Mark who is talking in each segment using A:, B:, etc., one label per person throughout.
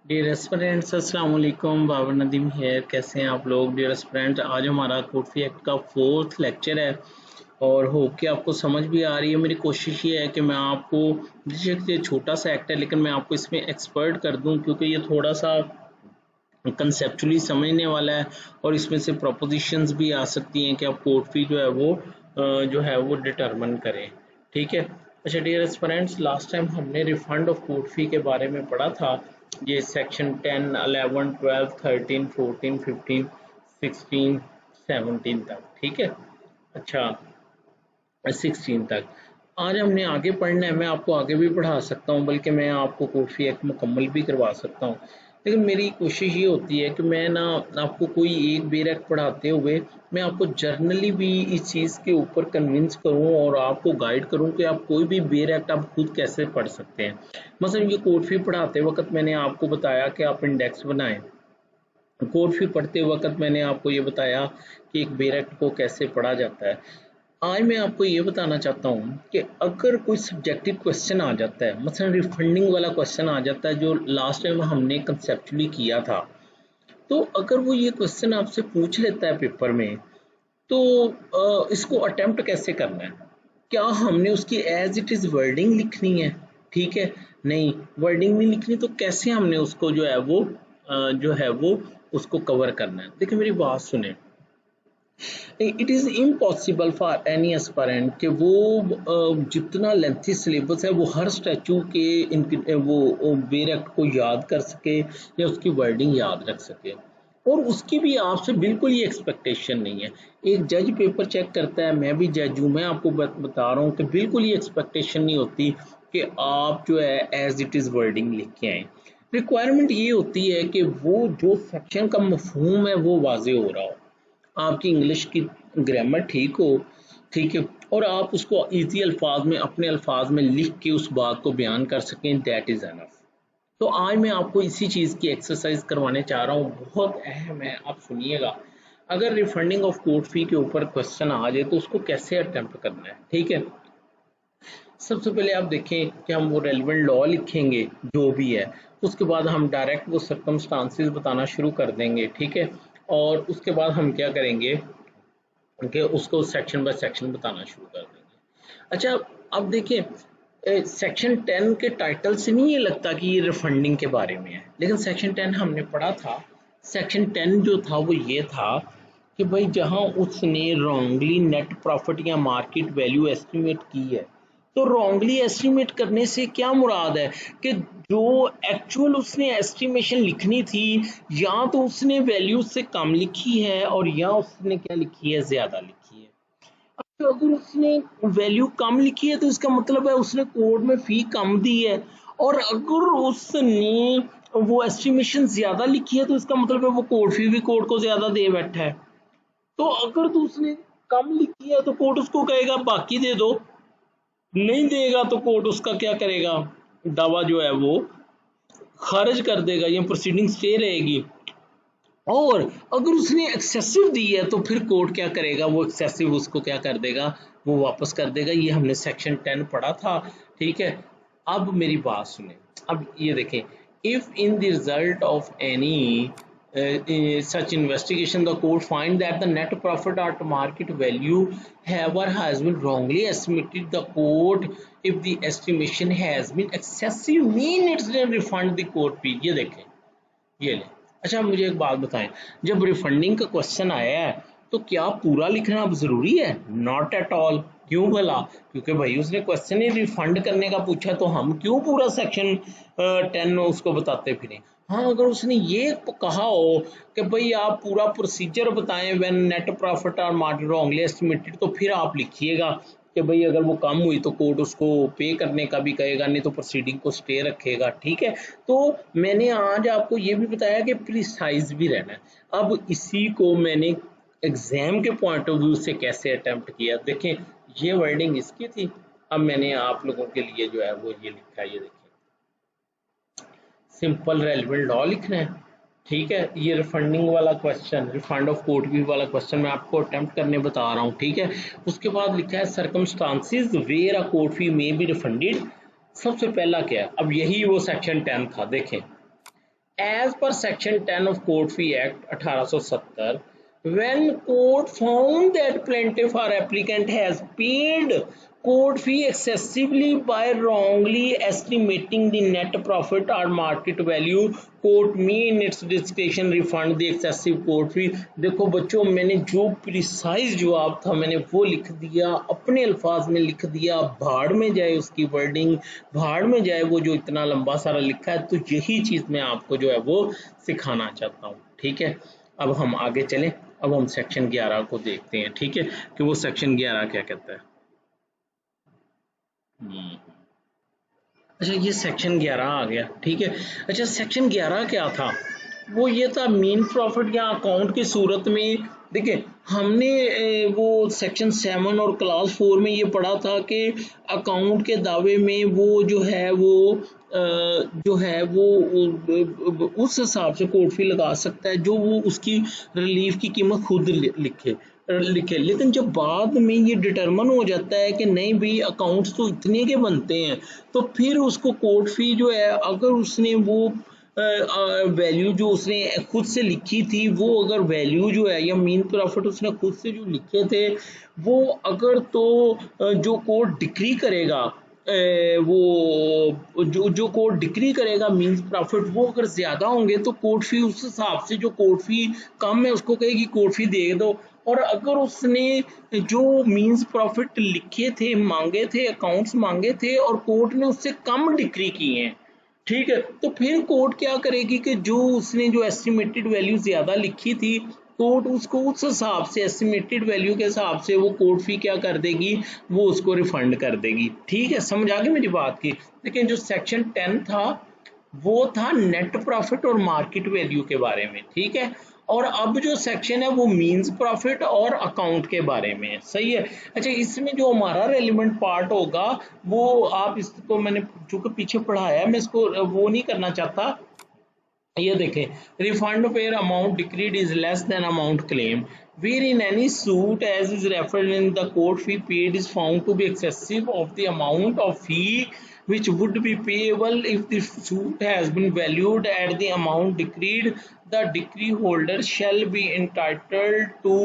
A: Dear aspirants अस्सलाम वालेकुम, Babar Nadeem hair. कैसे हैं आप लोग डियर एस्पिरेंट? आज हमारा कोड फी एक्ट का 4th लेक्चर है और होप कि आपको समझ भी आ रही है। मेरी कोशिश ये है कि मैं आपको, बेशक ये छोटा सा एक्ट है लेकिन मैं आपको इसमें एक्सपर्ट कर दूं, क्योंकि ये थोड़ा सा कंसेप्चुअली समझने वाला है और इसमें से प्रोपोजिशंस भी आ सकती हैं कि आप कोड फी जो है वो डिटरमिन करें। ठीक है। अच्छा डियर एस्पिरेंट्स, लास्ट टाइम हमने रिफंड ऑफ कोड फी के बारे में पढ़ा था। ये सेक्शन 10, 11, 12, 13, 14, 15, 16, 17 तक। ठीक है। अच्छा, 16 तक आज हमने आगे पढ़ना है। मैं आपको आगे भी पढ़ा सकता हूँ, बल्कि मैं आपको कोड फी एक्ट मुकम्मल भी करवा सकता हूँ, लेकिन मेरी कोशिश ये होती है कि मैं ना आपको कोई एक बेर एक्ट पढ़ाते हुए मैं आपको जर्नली भी इस चीज़ के ऊपर कन्विंस करूँ और आपको गाइड करूँ कि आप कोई भी बेर एक्ट आप खुद कैसे पढ़ सकते हैं। मसलन ये कोड फी पढ़ाते वक्त मैंने आपको बताया कि आप इंडेक्स बनाएं। कोड फी पढ़ते वक्त मैंने आपको ये बताया कि एक बेर एक्ट को कैसे पढ़ा जाता है। आज मैं आपको ये बताना चाहता हूँ कि अगर कोई सब्जेक्टिव क्वेश्चन आ जाता है, मसलन रिफंडिंग वाला क्वेश्चन आ जाता है जो लास्ट टाइम हमने कंसेप्चुअली किया था, तो अगर वो ये क्वेश्चन आपसे पूछ लेता है पेपर में, तो इसको अटेम्प्ट कैसे करना है? क्या हमने उसकी एज इट इज़ वर्डिंग लिखनी है? ठीक है। नहीं, वर्डिंग नहीं लिखनी, तो कैसे हमने उसको उसको कवर करना है? देखिए मेरी बात सुने। It is impossible for any aspirant कि वो जितना लेंथी सिलेबस है वो हर स्टैचू के वो बेर एक्ट को याद कर सके या उसकी वर्डिंग याद रख सके, और उसकी भी आपसे बिल्कुल ही एक्सपेक्टेशन नहीं है। एक जज पेपर चेक करता है, मैं भी जज हूँ, मैं आपको बता रहा हूँ कि बिल्कुल ही एक्सपेक्टेशन नहीं होती कि आप जो है एज इट इज़ वर्डिंग लिख के आएँ। रिक्वायरमेंट ये होती है कि वो जो सेक्शन का मफहूम है वो वाजे हो रहा हो, आपकी इंग्लिश की ग्रामर ठीक हो, ठीक है, और आप उसको इजी अल्फाज में अपने अल्फाज में लिख के उस बात को बयान कर सकें, दैट इज़ एनफ। तो आज मैं आपको इसी चीज़ की एक्सरसाइज करवाने चाह रहा हूँ, बहुत अहम है, आप सुनिएगा। अगर रिफंडिंग ऑफ कोर्ट फी के ऊपर क्वेश्चन आ जाए तो उसको कैसे अटेम्प्ट करना है। ठीक है। सबसे पहले आप देखें कि हम वो रेलिवेंट लॉ लिखेंगे जो भी है, उसके बाद हम डायरेक्ट वो सर्कमस्टांसिस बताना शुरू कर देंगे। ठीक है। और उसके बाद हम क्या करेंगे कि उसको सेक्शन बाय सेक्शन बताना शुरू कर देंगे। अच्छा, अब देखिए, सेक्शन 10 के टाइटल से नहीं ये लगता कि ये रिफंडिंग के बारे में है, लेकिन सेक्शन 10 हमने पढ़ा था। सेक्शन 10 जो था वो ये था कि भाई जहां उसने रॉन्गली नेट प्रॉफिट या मार्केट वैल्यू एस्टिमेट की है, तो रॉन्गली एस्टिमेट करने से क्या मुराद है कि जो एक्चुअल उसने एस्टिमेशन लिखनी थी, या तो उसने वैल्यू से कम लिखी है और या उसने क्या लिखी है, ज्यादा लिखी है। तो अगर उसने वैल्यू कम लिखी है तो इसका मतलब है उसने कोड में फी कम दी है, और अगर उसने वो एस्टिमेशन ज्यादा लिखी है तो इसका मतलब है वो कोड फी भी कोड को ज्यादा दे बैठा है। तो अगर तो उसने कम लिखी है तो कोर्ट उसको कहेगा बाकी दे दो, नहीं देगा तो कोर्ट उसका क्या करेगा, दावा जो है वो खारिज कर देगा, ये प्रोसीडिंग स्टे रहेगी। और अगर उसने एक्सेसिव दी है तो फिर कोर्ट क्या करेगा, वो एक्सेसिव उसको क्या कर देगा, वो वापस कर देगा। ये हमने सेक्शन 10 पढ़ा था। ठीक है। अब मेरी बात सुने। अब ये देखें, if in the result of any such investigation the court find that the net profit or market value have or has been wrongly estimated, the court, if the estimation has been excessive, mean it's refund the court fee। ये देखें, ये ले। अच्छा मुझे एक बात बताएं, जब रिफंडिंग का क्वेश्चन आया है तो क्या पूरा लिखना अब जरूरी है? Not at all. क्यों भला? क्योंकि भाई उसने क्वेश्चन ही रिफंड करने का पूछा, तो हम क्यों पूरा सेक्शन 10 उसको बताते फिरें। हाँ, अगर उसने ये कहा हो कि भाई आप पूरा प्रोसीजर बताएं व्हेन नेट प्रॉफिट और मार्जिन रॉन्गली एस्टिमेटेड, तो फिर आप लिखिएगा कि भाई अगर वो कम हुई तो कोर्ट उसको पे करने का भी कहेगा, नहीं तो प्रोसीडिंग को स्टे रखेगा। ठीक है। तो मैंने आज आपको ये भी बताया कि प्रिसाइज भी रहना है। अब इसी को मैंने एग्जाम के पॉइंट ऑफ व्यू से कैसे अटेम्प्ट किया, देखें ये वर्डिंग इसकी थी, अब मैंने आप लोगों के लिए जो है वो ये लिखा है, ये देखिए सिंपल रेलिवेंट लॉ लिखना है। ठीक है। ये रिफंडिंग वाला question, refund of court fee वाला क्वेश्चन मैं आपको अटेम्प्ट करने बता रहा हूँ। ठीक है। उसके बाद लिखा है circumstances where a court fee may be refunded. सबसे पहला क्या है, अब यही वो सेक्शन 10 था, देखें As per Section 10 of Court Fee Act 1870, when court found that plaintiff or applicant has paid court fee excessively by wrongly estimating the net profit or market value, court may in its discretion refund the excessive court fee. देखो बच्चों, मैंने जो precise जवाब था मैंने वो लिख दिया, अपने अल्फाज में लिख दिया, भाड़ में जाए उसकी वर्डिंग, भाड़ में जाए वो जो इतना लंबा सारा लिखा है। तो यही चीज़ मैं आपको जो है वो सिखाना चाहता हूँ। ठीक है, अब हम आगे चलें। अब हम सेक्शन 11 को देखते हैं। ठीक है, कि वो सेक्शन 11 क्या कहता है। अच्छा, ये सेक्शन 11 आ गया। ठीक है, अच्छा सेक्शन 11 क्या था, वो ये था मीन प्रॉफिट या अकाउंट की सूरत में। देखिए हमने वो सेक्शन 7 और क्लास 4 में ये पढ़ा था कि अकाउंट के दावे में वो जो है वो उस हिसाब से कोर्ट फी लगा सकता है जो वो उसकी रिलीफ की कीमत खुद लिखे। लेकिन जब बाद में ये डिटरमन हो जाता है कि नहीं भाई अकाउंट्स तो इतने के बनते हैं, तो फिर उसको कोर्ट फी जो है, अगर उसने वो वैल्यू जो उसने खुद से लिखी थी, वो अगर वैल्यू जो है या मीन प्रॉफिट उसने खुद से जो लिखे थे वो अगर तो जो कोर्ट डिक्री करेगा, वो जो कोर्ट डिक्री करेगा मीन्स प्रॉफिट वो अगर ज़्यादा होंगे तो कोर्ट फी उस हिसाब से, जो कोर्ट फी कम है उसको कहेगी कोर्ट फी दे दो। और अगर उसने जो मीन्स प्रॉफिट लिखे थे, मांगे थे, अकाउंट्स मांगे थे और कोर्ट ने उससे कम डिक्री किए हैं, ठीक है, तो फिर कोर्ट क्या करेगी कि जो उसने जो एस्टिमेटेड वैल्यू ज़्यादा लिखी थी, कोर्ट उसको उस हिसाब से एस्टिमेटेड वैल्यू के हिसाब से वो कोर्ट फी क्या कर देगी, वो उसको रिफंड कर देगी। ठीक है, समझ आ गई मेरी बात की। लेकिन जो सेक्शन 10 था वो था नेट प्रॉफिट और मार्केट वैल्यू के बारे में। ठीक है, और अब जो सेक्शन है वो मींस प्रॉफिट और अकाउंट के बारे में है। सही है। अच्छा, इसमें जो हमारा रेलिवेंट पार्ट होगा वो आप इसको, मैंने चूंकि पीछे पढ़ाया है मैं इसको वो नहीं करना चाहता। ये देखें, refund where amount decreed is less than amount claim, where in any suit as is referred in the court fee paid is found to be excessive of the amount of fee which would be payable if the suit has been valued at the amount decreed, the decree holder shall be entitled to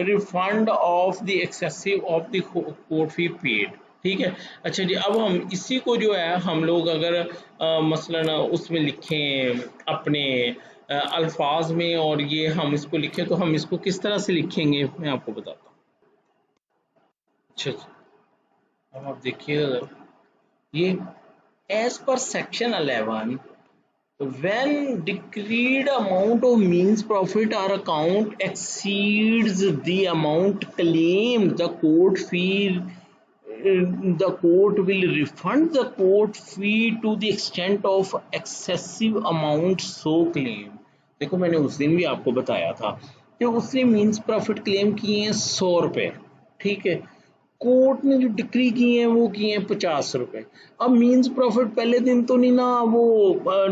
A: refund of the excessive of the court fee paid। ठीक है। अच्छा जी, अब हम इसी को जो है हम लोग अगर मसलन उसमें लिखें अपने अल्फाज में, और ये हम इसको लिखें तो हम इसको किस तरह से लिखेंगे मैं आपको बताता हूँ। अच्छा, अब आप देखिए ये as per section 11, when decreed amount of means profit or account exceeds the amount claimed, the court will refund the court fee to the extent of excessive amount so claimed। देखो मैंने उस दिन भी आपको बताया था कि उसने मीन्स प्रॉफिट क्लेम किए हैं 100 रुपये। ठीक है, कोर्ट ने जो डिक्री की है वो किए हैं 50 रुपए। अब मीन्स प्रॉफिट पहले दिन तो नहीं ना वो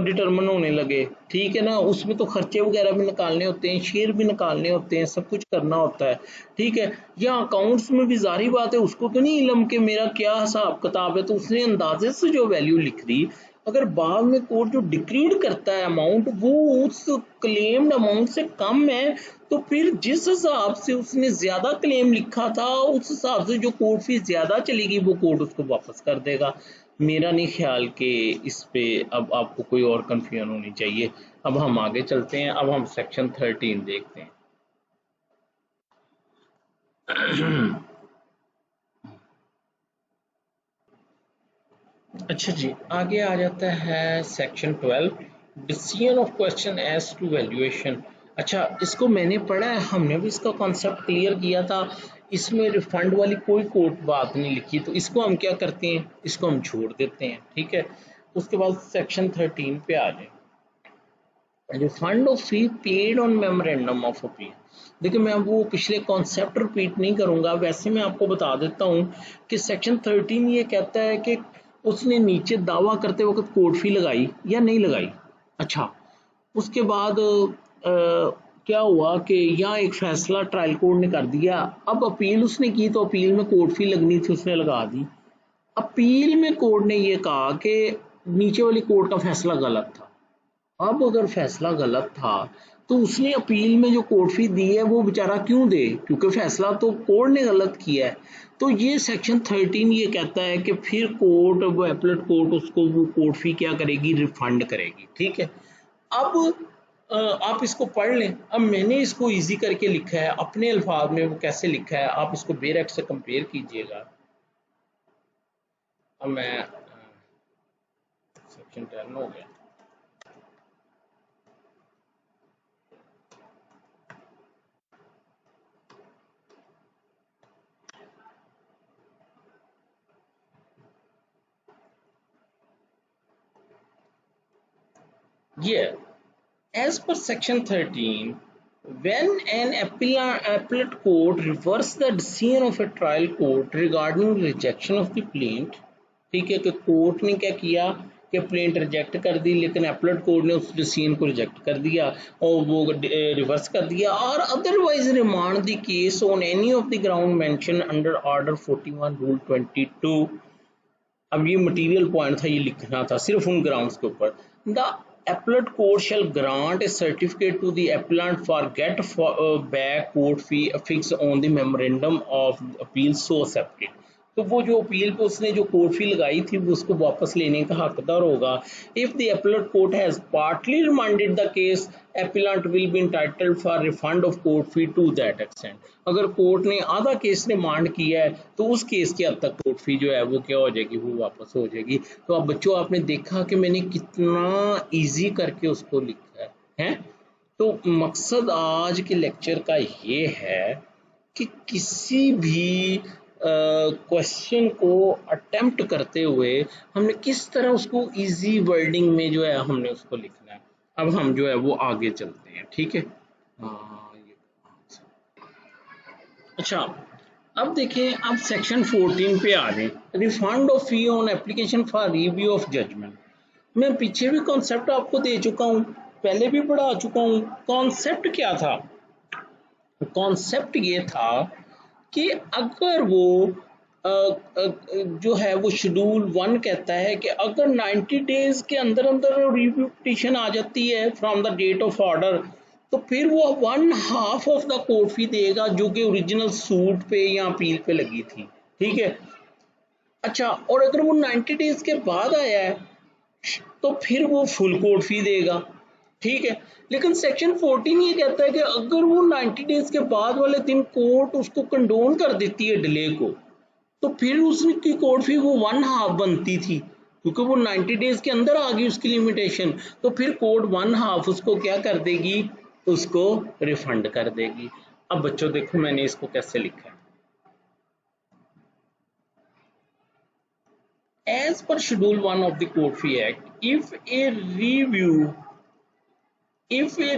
A: डिटरमिन होने लगे। ठीक है ना, उसमें तो खर्चे वगैरह भी निकालने होते हैं, शेयर भी निकालने होते हैं, सब कुछ करना होता है। ठीक है, या अकाउंट्स में भी जारी बात है उसको तो नहीं इलम के मेरा क्या हिसाब किताब है, तो उसने अंदाजे से जो वैल्यू लिख दी। अगर बाद में कोर्ट जो डिक्रीड करता है अमाउंट वो उस क्लेम्ड अमाउंट से कम है, तो फिर जिस हिसाब से उसने ज्यादा क्लेम लिखा था उस हिसाब से जो कोर्ट फीस ज्यादा चलेगी वो कोर्ट उसको वापस कर देगा। मेरा नहीं ख्याल कि इस पे अब आपको कोई और कंफ्यूजन होनी चाहिए। अब हम आगे चलते हैं, अब हम सेक्शन 13 देखते हैं। अच्छा जी, आगे आ जाता है section 12, decision of question as to valuation. अच्छा, इसको मैंने पढ़ा है, हमने भी इसका कॉन्सेप्ट क्लियर किया था। इसमें रिफंड वाली कोई कोर्ट बात नहीं लिखी, तो इसको हम क्या करते हैं, इसको हम छोड़ देते हैं। ठीक है, उसके बाद सेक्शन 13 पे आ जाए, refund of fee paid on memorandum of appeal. देखिए मैं वो पिछले कॉन्सेप्ट रिपीट नहीं करूंगा, वैसे मैं आपको बता देता हूँ कि सेक्शन 13 ये कहता है कि उसने नीचे दावा करते वक्त कोर्ट फी लगाई या नहीं लगाई। अच्छा, उसके बाद क्या हुआ कि यहाँ एक फैसला ट्रायल कोर्ट ने कर दिया, अब अपील उसने की तो अपील में कोर्ट फी लगनी थी उसने लगा दी। अपील में कोर्ट ने ये कहा कि नीचे वाली कोर्ट का फैसला गलत था। अब अगर फैसला गलत था तो उसने अपील में जो कोर्ट फी दी है वो बेचारा क्यों दे, क्योंकि फैसला तो कोर्ट ने गलत किया है। तो ये सेक्शन 13 ये कहता है कि फिर कोर्ट, वो एपलेट कोर्ट उसको वो कोर्ट फी क्या करेगी, रिफंड करेगी। ठीक है। अब आप इसको पढ़ लें। अब मैंने इसको इजी करके लिखा है अपने अल्फाज में, वो कैसे लिखा है आप इसको बेयर एक्ट से कंपेयर कीजिएगा। अब मैं सेक्शन 10 हो गया। Yeah, as per section 13, when an appellate court reverses the decision of a trial court regarding rejection of the plaint, ठीक है, कि कोर्ट ने क्या किया कि प्लेंट रिजेक्ट कर दी, लेकिन एपलेट कोर्ट ने उस डिसीजन को रिजेक्ट कर दिया और वो रिवर्स कर दिया, और otherwise remand the case on any of the ground mention under order 41 rule 22। अब ये मटेरियल पॉइंट था, ये लिखना था सिर्फ उन ग्राउंड्स के ऊपर। The appellate court shall grant a certificate to the appellant for get back court fee fixed on the memorandum of appeal so accepted। तो वो जो अपील पे उसने जो कोर्ट फी लगाई थी वो उसको वापस लेने का हकदार होगा। If the appellate court has partly remanded the case, appellant will be entitled for refund of court fee to that extent। अगर कोर्ट ने आधा केस रिमांड किया है तो उस केस के हद तक कोर्ट फी जो है वो क्या हो जाएगी, वो वापस हो जाएगी। तो अब बच्चों आपने देखा कि मैंने कितना इजी करके उसको लिखा है। तो मकसद आज के लेक्चर का ये है कि किसी भी क्वेश्चन को अटेम्प्ट करते हुए हमने किस तरह उसको इजी वर्डिंग में जो है हमने उसको लिखना है। अब हम जो है वो आगे चलते हैं। ठीक है। अच्छा, अब देखें, अब सेक्शन 14 पे आ गए, refund of fee on application for review of judgment. मैं पीछे भी कॉन्सेप्ट आपको दे चुका हूँ, पहले भी पढ़ा चुका हूँ। कॉन्सेप्ट क्या था? कॉन्सेप्ट ये था कि अगर वो जो है वो शेड्यूल 1 कहता है कि अगर 90 डेज के अंदर अंदर रिव्यू पिटीशन आ जाती है from the date of order, तो फिर वो 1/2 ऑफ द कोर्ट फी देगा जो कि ओरिजिनल सूट पे या अपील पे लगी थी। ठीक है। अच्छा, और अगर वो 90 डेज के बाद आया है तो फिर वो फुल कोर्ट फी देगा। ठीक है। लेकिन सेक्शन 14 ये कहता है कि अगर वो 90 डेज के बाद वाले दिन कोर्ट उसको कंडोन कर देती है डिले को, तो फिर उसकी कोर्ट फी वो 1/2 बनती थी, क्योंकि वो 90 डेज के अंदर आ गई उसकी लिमिटेशन। तो फिर कोर्ट 1/2 उसको क्या कर देगी, उसको रिफंड कर देगी। अब बच्चों देखो मैंने इसको कैसे लिखा है। As per Schedule 1 of the Court Fee Act, if a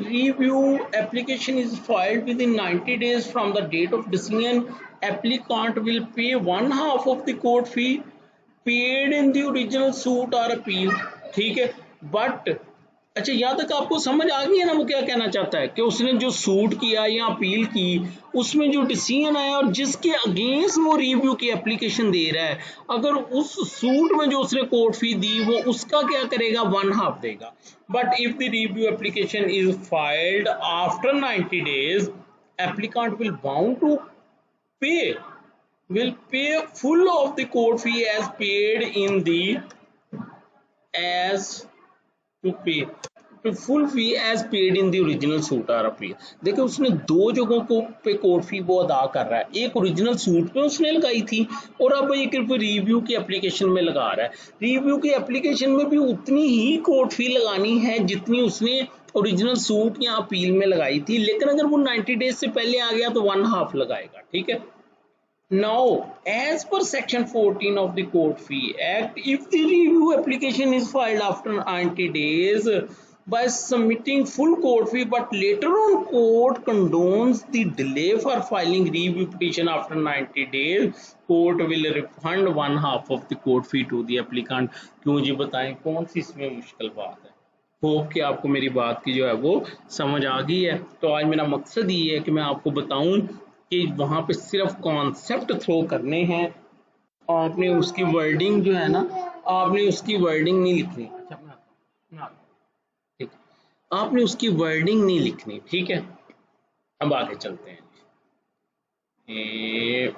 A: review application is filed within 90 days from the date of decision, applicant will pay 1/2 of the court fee paid in the original suit or appeal। ठीक है। But अच्छा, यहाँ तक आपको समझ आ गई है ना वो क्या कहना चाहता है, कि उसने जो सूट किया या अपील की उसमें जो डिसीजन आया और जिसके अगेंस्ट वो रिव्यू की एप्लीकेशन दे रहा है, अगर उस सूट में जो उसने कोर्ट फी दी वो उसका क्या करेगा, 1/2 देगा। But if the review application is filed after 90 days, applicant will bound to pay will pay full of the court fee as paid in the as to pay to full fee as paid in the original suit or appeal। देखिए उसने दो जगहों को पे court fee वो अदा कर रहा है, एक ओरिजिनल सूट पे उसने लगाई थी और अब एक रिव्यू की एप्लीकेशन में लगा रहा है। रिव्यू की एप्लीकेशन में भी उतनी ही कोर्ट फी लगानी है जितनी उसने ओरिजिनल सूट या अपील में लगाई थी, लेकिन अगर वो 90 डेज से पहले आ गया तो 1/2 लगाएगा। ठीक है। Now, as per section 14 of the Court Fee Act, if the review application is filed after 90 days by submitting full court fee, but later on court condones the delay for filing review petition after 90 days, court will refund 1/2 of the court fee to the applicant। क्यों जी बताएं, कौन सी इसमें मुश्किल बात है? Hope कि आपको मेरी बात की जो है वो समझ आ गई है। तो आज मेरा मकसद ये है कि मैं आपको बताऊं कि वहाँ पे सिर्फ कॉन्सेप्ट थ्रो करने हैं, आपने उसकी वर्डिंग जो है ना, आपने उसकी वर्डिंग नहीं लिखनी। अच्छा, ठीक। आपने उसकी वर्डिंग नहीं लिखनी, ठीक है। अब आगे चलते हैं। ए,